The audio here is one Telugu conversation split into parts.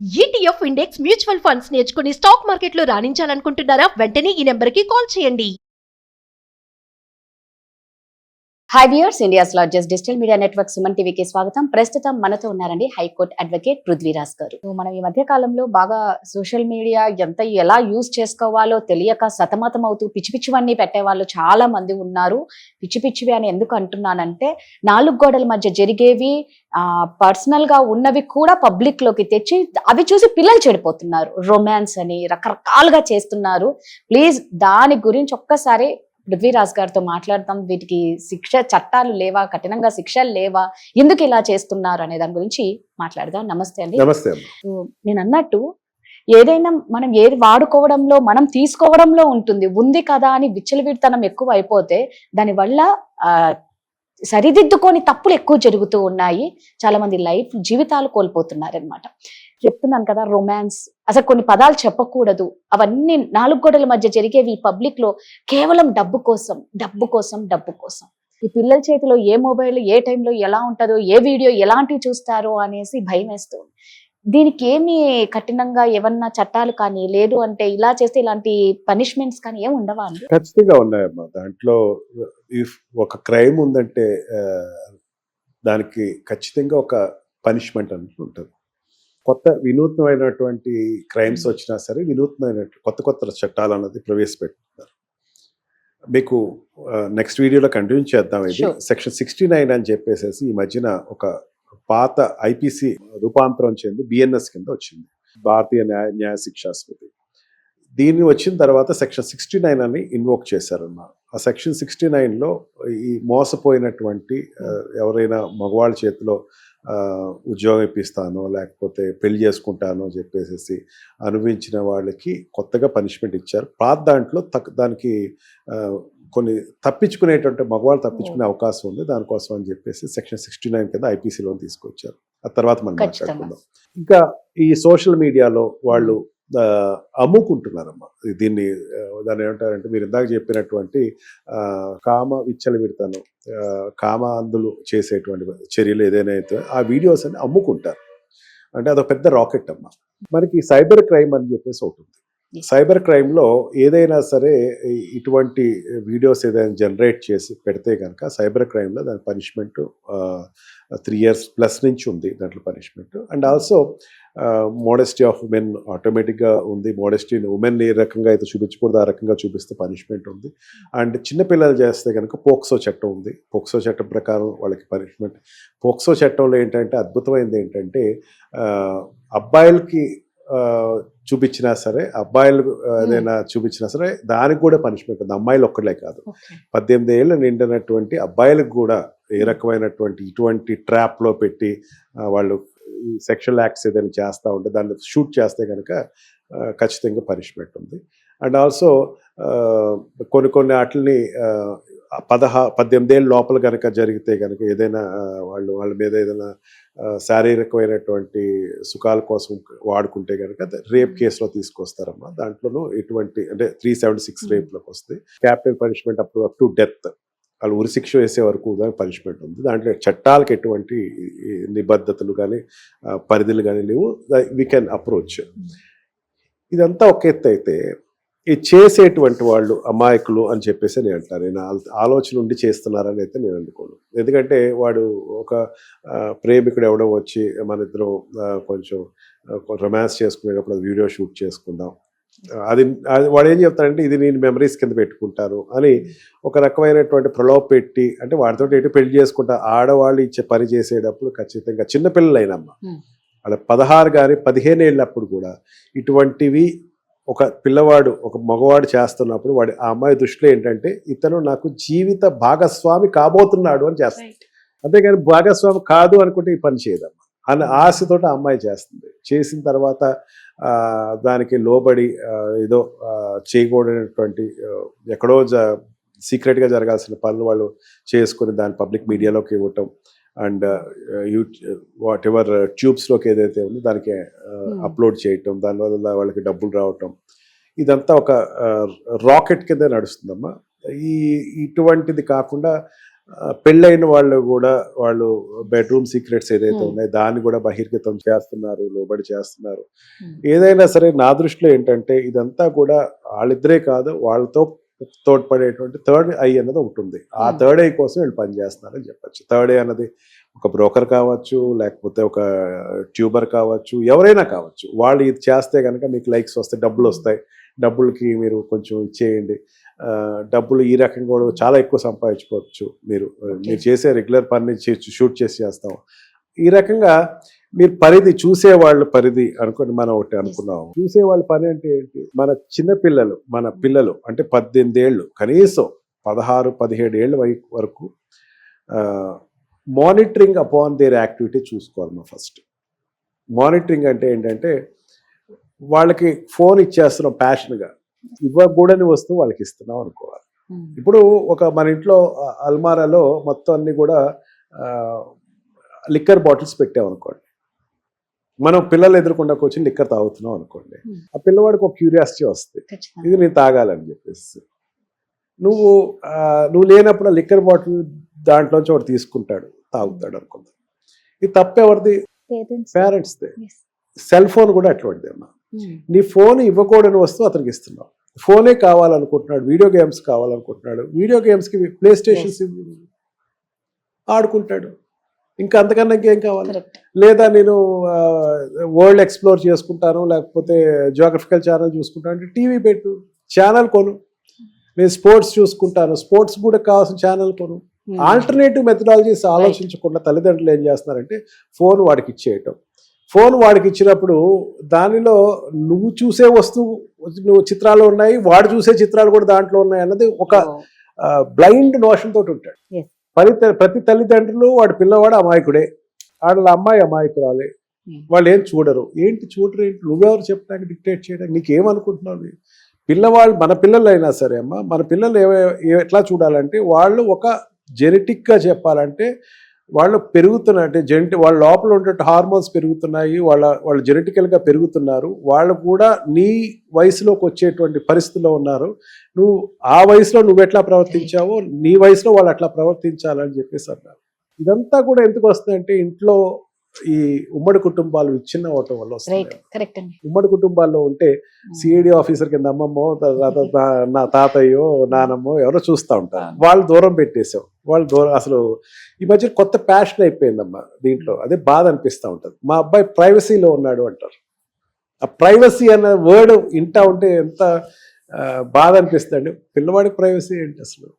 ETF ఇండెక్స్ మ్యూచువల్ ఫండ్స్ నేర్చుకుని స్టాక్ మార్కెట్లో రాణించాలనుకుంటున్నారా? వెంటనే ఈ నెంబర్కి కాల్ చేయండి. High viewers, India's largest digital media network Suman టీవీకి స్వాగతం. ప్రస్తుతం మనతో ఉన్నారండి హైకోర్టు అడ్వకేట్ పృథ్వీరాజ్ గారు. మనం ఈ మధ్య కాలంలో బాగా సోషల్ మీడియా ఎలా యూజ్ చేసుకోవాలో తెలియక సతమతం అవుతూ పిచ్చి పిచ్చివన్నీ పెట్టేవాళ్ళు చాలా మంది ఉన్నారు. పిచ్చి పిచ్చివి అని ఎందుకు అంటున్నానంటే, 4 గోడల మధ్య జరిగేవి పర్సనల్ గా ఉన్నవి కూడా పబ్లిక్ లోకి తెచ్చి అవి చూసి పిల్లలు చెడిపోతున్నారు. రొమాన్స్ అని రకరకాలుగా చేస్తున్నారు. ప్లీజ్ దాని గురించి ఒక్కసారి పృథ్వీరాజ్ గారితో మాట్లాడతాం. వీటికి చట్టాలు లేవా, కఠినంగా శిక్షలు లేవా, ఎందుకు ఇలా చేస్తున్నారు అనే దాని గురించి మాట్లాడదాం. నమస్తే అండి. నమస్తే. నేను అన్నట్టు ఏదైనా మనం ఏది వాడుకోవడంలో మనం తీసుకోవడంలో ఉంది కదా అని విచ్చలవిడితనం ఎక్కువ అయిపోతే దానివల్ల సరిదిద్దుకొని తప్పులు ఎక్కువ జరుగుతూ ఉన్నాయి. చాలా మంది జీవితాలు కోల్పోతున్నారు అనమాట. చెప్తున్నాను కదా, రొమాన్స్, అసలు కొన్ని పదాలు చెప్పకూడదు, అవన్నీ 4 గోడల మధ్య జరిగేవి పబ్లిక్ లో కేవలం డబ్బు కోసం. ఈ పిల్లల చేతిలో ఏ మొబైల్ ఏ టైంలో ఎలా ఉంటుందో, ఏ వీడియో ఎలాంటివి చూస్తారో అనేసి భయం వేస్తుంది. దీనికి ఏమి కఠినంగా ఏమన్నా చట్టాలు కానీ, లేదు అంటే ఇలా చేస్తే ఇలాంటి పనిష్మెంట్స్ కానీ ఏమి ఉండవా అండి? ఖచ్చితంగా ఉన్నాయమ్మా. దాంట్లో ఒక క్రైమ్ ఉందంటే దానికి ఖచ్చితంగా ఒక పనిష్మెంట్ అనేది ఉంటుంది. కొత్త వినూత్నమైనటువంటి క్రైమ్స్ వచ్చినా సరే వినూత్నమైన కొత్త చట్టాలు అన్నది ప్రవేశపెడుతున్నారు. మీకు నెక్స్ట్ వీడియోలో కంటిన్యూ చేద్దాం. ఇది సెక్షన్ 69 అని చెప్పేసి ఈ మధ్యన ఒక పాత ఐపీసీ రూపాంతరం చెంది బిఎన్ఎస్ కింద వచ్చింది, భారతీయ న్యాయ శిక్షా స్మృతి. దీన్ని వచ్చిన తర్వాత సెక్షన్ 69 అని ఇన్వోక్ చేశారన్నమాట. ఆ సెక్షన్ 69లో ఈ మోసపోయినటువంటి ఎవరైనా మగవాళ్ళ చేతిలో ఉద్యోగం ఇప్పిస్తానో లేకపోతే పెళ్లి చేసుకుంటానో చెప్పేసి అనుభవించిన వాళ్ళకి కొత్తగా పనిష్మెంట్ ఇచ్చారు. పాత దాంట్లో దానికి కొన్ని తప్పించుకునేటువంటి మగవాళ్ళు తప్పించుకునే అవకాశం ఉంది. దానికోసం అని చెప్పేసి సెక్షన్ 69 కింద ఐపీసీలో తీసుకొచ్చారు. ఆ తర్వాత మనం మాట్లాడుకుందాం. ఇంకా ఈ సోషల్ మీడియాలో వాళ్ళు అమ్ముకుంటున్నారమ్మా దీన్ని. దాన్ని ఏమంటారంటే, మీరు ఇందాక చెప్పినటువంటి కామ విచ్చలవిడతనం, కామ అందులు చేసేటువంటి చర్యలు ఏదైనా అయితే ఆ వీడియోస్ అని అమ్ముకుంటారు. అంటే అదొక పెద్ద రాకెట్ అమ్మా. మనకి సైబర్ క్రైమ్ అని చెప్పేసి ఉంటుంది. సైబర్ క్రైమ్లో ఏదైనా సరే ఇటువంటి వీడియోస్ ఏదైనా జనరేట్ చేసి పెడితే కనుక సైబర్ క్రైమ్లో దాని పనిష్మెంట్ 3 years ప్లస్ నుంచి ఉంది దాంట్లో punishment. And also modesty of women ఆటోమేటిక్గా ఉంది. మోడెస్టీని ఉమెన్ ఏ రకంగా అయితే చూపించకూడదు ఆ రకంగా చూపిస్తే పనిష్మెంట్ ఉంది. అండ్ చిన్నపిల్లలు చేస్తే కనుక పోక్సో చట్టం ఉంది. పోక్సో చట్టం ప్రకారం వాళ్ళకి పనిష్మెంట్. పోక్సో చట్టంలో ఏంటంటే అద్భుతమైనది ఏంటంటే, అబ్బాయిలకి చూపించినా సరే, అబ్బాయిలు ఏదైనా చూపించినా సరే దానికి కూడా పనిష్మెంట్ ఉంది. అమ్మాయిలు ఒక్కడే కాదు, 18 ఏళ్ళు నిండినటువంటి అబ్బాయిలకు కూడా ఏ రకమైనటువంటి ఇటువంటి ట్రాప్లో పెట్టి వాళ్ళు ఈ సెక్షువల్ యాక్ట్స్ ఏదైనా చేస్తూ ఉంటే దాన్ని షూట్ చేస్తే కనుక ఖచ్చితంగా పనిష్మెంట్ ఉంది. అండ్ ఆల్సో కొన్ని వాటిని 18 ఏళ్ళ లోపల కనుక జరిగితే కనుక ఏదైనా వాళ్ళ మీద ఏదైనా శారీరకమైనటువంటి సుఖాల కోసం వాడుకుంటే కనుక రేప్ కేసులో తీసుకొస్తారమ్మా. దాంట్లోనూ ఎటువంటి అంటే 376 రేప్లోకి వస్తుంది. Capital punishment up to death, వాళ్ళు ఉరిశిక్ష వేసే వరకు దానికి పనిష్మెంట్ ఉంది. దాంట్లో చట్టాలకు ఎటువంటి నిబద్ధతలు కానీ పరిధులు కానీ లేవు. We can approach. ఇదంతా ఒక ఎత్తు అయితే, ఈ చేసేటువంటి వాళ్ళు అమాయకులు అని చెప్పేసి నేను అంటాను. నేను ఆలోచన ఉండి చేస్తున్నారని అయితే నేను అనుకోను. ఎందుకంటే వాడు ఒక ప్రేమికుడు ఎవడో వచ్చి మన ఇద్దరం కొంచెం రొమాన్స్ చేసుకునేటప్పుడు అది వీడియో షూట్ చేసుకుందాం, అది వాడు ఏం చెప్తాడంటే ఇది నేను మెమరీస్ కింద పెట్టుకుంటాను అని ఒక రకమైనటువంటి ప్రలోభ పెట్టి, అంటే వాడితో ఎటు పెళ్లి చేసుకుంటా ఆడవాళ్ళు ఇచ్చే పని చేసేటప్పుడు ఖచ్చితంగా చిన్నపిల్లలైనమ్మా వాళ్ళ 16 కానీ 15 ఏళ్ళప్పుడు కూడా ఇటువంటివి ఒక పిల్లవాడు ఒక మగవాడు చేస్తున్నప్పుడు వాడి ఆ అమ్మాయి దృష్టిలో ఏంటంటే ఇతను నాకు జీవిత భాగస్వామి కాబోతున్నాడు అని చేస్తుంది. అంతేగాని భాగస్వామి కాదు అనుకుంటే ఈ పని చేయదమ్మా అన్న ఆశతోటి ఆ అమ్మాయి చేస్తుంది. చేసిన తర్వాత దానికి లోబడి ఏదో చేయకూడనటువంటి ఎక్కడో సీక్రెట్గా జరగాల్సిన పనులు వాళ్ళు చేసుకుని దాన్ని పబ్లిక్ మీడియాలోకి ఇవ్వటం, అండ్ వాట్ ఎవర్ ట్యూబ్స్లోకి ఏదైతే ఉందో దానికి అప్లోడ్ చేయటం, దానివల్ల వాళ్ళకి డబ్బులు రావటం, ఇదంతా ఒక రాకెట్ కింద నడుస్తుందమ్మా. ఇటువంటిది కాకుండా పెళ్ళైన వాళ్ళు కూడా వాళ్ళు బెడ్రూమ్ సీక్రెట్స్ ఏదైతే ఉన్నాయో దాన్ని కూడా బహిర్గతం చేస్తున్నారు, లోబడి చేస్తున్నారు. ఏదైనా సరే నా దృష్టిలో ఏంటంటే ఇదంతా కూడా వాళ్ళిద్దరే కాదు, వాళ్ళతో తోడ్పడేటువంటి థర్డ్ ఐ అన్నది ఉంటుంది. ఆ థర్డ్ ఐ కోసం వీళ్ళు పనిచేస్తున్నారని చెప్పచ్చు. థర్డ్ ఐ అన్నది ఒక బ్రోకర్ కావచ్చు, లేకపోతే ఒక ట్యూబర్ కావచ్చు, ఎవరైనా కావచ్చు. వాళ్ళు ఇది చేస్తే కనుక మీకు లైక్స్ వస్తాయి, డబ్బులు వస్తాయి, డబ్బులకి మీరు కొంచెం ఇచ్చేయండి, డబ్బులు ఈ రకంగా కూడా చాలా ఎక్కువ సంపాదించుకోవచ్చు. మీరు చేసే రెగ్యులర్ పని షూట్ చేస్తాం. ఈ రకంగా మీరు పరిధి చూసేవాళ్ళ పరిధి అనుకోండి. మనం ఒకటి అనుకున్నాం, చూసేవాళ్ళ పని అంటే ఏంటి, మన చిన్న పిల్లలు, మన పిల్లలు అంటే 18 ఏళ్ళు, కనీసం 16-17 ఏళ్ళ వరకు మానిటరింగ్ అపాన్ దేర్ యాక్టివిటీ చూసుకోవాలి. మనం ఫస్ట్ మానిటరింగ్ అంటే ఏంటంటే వాళ్ళకి ఫోన్ ఇచ్చేస్తున్నాం ప్యాషన్గా, ఇవ్వకూడని వస్తువు వాళ్ళకి ఇస్తున్నాం అనుకోవాలి. ఇప్పుడు మన ఇంట్లో అల్మారాలో మొత్తం అన్ని కూడా లిక్కర్ బాటిల్స్ పెట్టామనుకోండి, మనం పిల్లలు ఎదుర్కొండా వచ్చి లిక్కర్ తాగుతున్నాం అనుకోండి, ఆ పిల్లవాడికి ఒక క్యూరియాసిటీ వస్తుంది, ఇది నేను తాగాలని చెప్పేసి. నువ్వు లేనప్పుడు ఆ లిక్కర్ బాటిల్ దాంట్లోంచి ఒకటి తీసుకుంటాడు, తాగుతాడు అనుకుందాం. ఇది తప్పెవరిది? పేరెంట్స్దే. సెల్ ఫోన్ కూడా అటువంటిది అమ్మా. నీ ఫోన్ ఇవ్వకూడని వస్తువు అతనికి ఇస్తున్నావు. ఫోనే కావాలనుకుంటున్నాడు, వీడియో గేమ్స్ కావాలనుకుంటున్నాడు, వీడియో గేమ్స్కి ప్లే స్టేషన్స్ ఆడుకుంటాడు. ఇంకా అంతకన్నా ఇంకేం కావాలి? లేదా నేను వరల్డ్ ఎక్స్ప్లోర్ చేసుకుంటాను, లేకపోతే జియోగ్రఫికల్ ఛానల్ చూసుకుంటాను అంటే టీవీ పెట్టు, ఛానల్ కొను. నేను స్పోర్ట్స్ చూసుకుంటాను, స్పోర్ట్స్ కూడా కావాల్సిన ఛానల్ కొను. ఆల్టర్నేటివ్ మెథడాలజీస్ ఆలోచించకుండా తల్లిదండ్రులు ఏం చేస్తున్నారంటే ఫోన్ వాడికి ఇచ్చేయటం. ఫోన్ వాడికి ఇచ్చినప్పుడు దానిలో నువ్వు చూసే వస్తువు చిత్రాలు ఉన్నాయి, వాడు చూసే చిత్రాలు కూడా దాంట్లో ఉన్నాయి అన్నది ఒక బ్లైండ్ నోషన్ తోటి ఉంటాడు. ప్రతి తల్లిదండ్రులు వాడి పిల్లవాడు అమాయకుడే, వాళ్ళ అమ్మాయి అమాయకురాలే. వాళ్ళు ఏం చూడరు. ఏంటి నువ్వెవరు చెప్పడానికి, డిక్టేట్ చేయడానికి? నీకేమనుకుంటున్నావు? పిల్లవాళ్ళు, మన పిల్లలు అయినా సరే అమ్మా, మన పిల్లలు ఎట్లా చూడాలంటే వాళ్ళు ఒక జెనెటిక్గా చెప్పాలంటే వాళ్ళు పెరుగుతున్నట్టు వాళ్ళ లోపల ఉండే హార్మోన్స్ పెరుగుతున్నాయి, వాళ్ళు జెనెటికల్గా పెరుగుతున్నారు, వాళ్ళు కూడా నీ వయసులోకి వచ్చేటువంటి పరిస్థితుల్లో ఉన్నారు. నువ్వు ఆ వయసులో నువ్వు ఎట్లా ప్రవర్తించావో నీ వయసులో వాళ్ళు అట్లా ప్రవర్తించాలని చెప్పేసి అన్నారు. ఇదంతా కూడా ఎందుకు వస్తుందంటే ఇంట్లో ఈ ఉమ్మడి కుటుంబాలు విచ్ఛిన్నం అవటం వల్ల వస్తుంది. ఉమ్మడి కుటుంబాల్లో ఉంటే సిఐడి ఆఫీసర్ కింద అమ్మమ్మో, నా తాతయ్యో, నానమ్మో ఎవరో చూస్తూ ఉంటారు. వాళ్ళు దూరం పెట్టేసాం. అసలు ఈ మధ్య కొత్త ప్యాషన్ అయిపోయిందమ్మా దీంట్లో. అదే బాధ అనిపిస్తూ ఉంటుంది. మా అబ్బాయి ప్రైవసీలో ఉన్నాడు అంటారు. ఆ ప్రైవసీ అన్న వర్డ్ ఇంటా ఉంటే ఎంత బాధ అనిపిస్తుంది. పిల్లవాడికి ప్రైవసీ ఏంటి అసలు?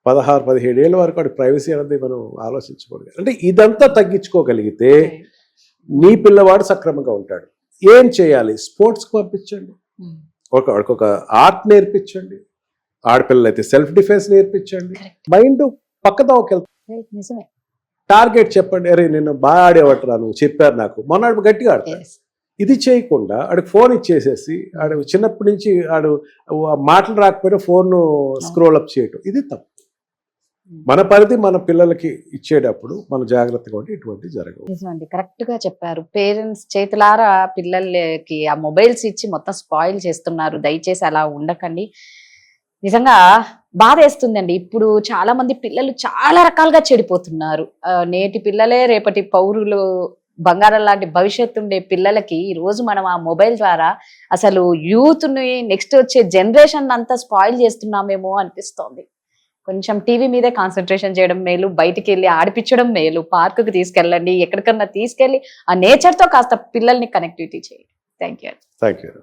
16-17 ఏళ్ళ వరకు వాడి ప్రైవసీ అనేది మనం ఆలోచించకూడదు. అంటే ఇదంతా తగ్గించుకోగలిగితే నీ పిల్లవాడు సక్రమంగా ఉంటాడు. ఏం చేయాలి? స్పోర్ట్స్కి పంపించండి, వాడికి ఒక ఆర్ట్ నేర్పించండి, ఆడపిల్లలు అయితే సెల్ఫ్ డిఫెన్స్ నేర్పించండి. మైండ్ పక్కదోకెళ్తాను. టార్గెట్ చెప్పండి, అరే నేను బాగా ఆడేవట్రా, నువ్వు చెప్పారు నాకు, మొన్న గట్టిగా ఆడతాడు. ఇది చేయకుండా ఆడికి ఫోన్ ఇచ్చేసేసి ఆడు చిన్నప్పటి నుంచి మాటలు రాకపోయినా ఫోన్ స్క్రోల్ అప్ చేయటం, ఇది తప్పు. మన పరిధి మన పిల్లలకి ఇచ్చేటప్పుడు మన జాగ్రత్తగా ఉంటే ఇటువంటి జరగవు. నిజమండి, కరెక్ట్ గా చెప్పారు. పేరెంట్స్ చేతులారా పిల్లలకి ఆ మొబైల్స్ ఇచ్చి మొత్తం స్పాయిల్ చేస్తున్నారు. దయచేసి అలా ఉండకండి. నిజంగా బాధ వేస్తుందండి. ఇప్పుడు చాలా మంది పిల్లలు చాలా రకాలుగా చెడిపోతున్నారు. నేటి పిల్లలే రేపటి పౌరులు, బంగారం లాంటి భవిష్యత్తు ఉండే పిల్లలకి ఈ రోజు మనం ఆ మొబైల్ ద్వారా అసలు యూత్ ని, నెక్స్ట్ వచ్చే జనరేషన్ అంతా స్పాయిల్ చేస్తున్నామేమో అనిపిస్తోంది. కొంచెం టీవీ మీదే కాన్సన్ట్రేషన్ చేయడం మేలు, బయటికి వెళ్ళి ఆడిపించడం మేలు, పార్కుకి తీసుకెళ్ళండి, ఎక్కడికన్నా తీసుకెళ్ళి ఆ నేచర్ తో కాస్త పిల్లల్ని కనెక్టివిటీ చేయండి. Thank you.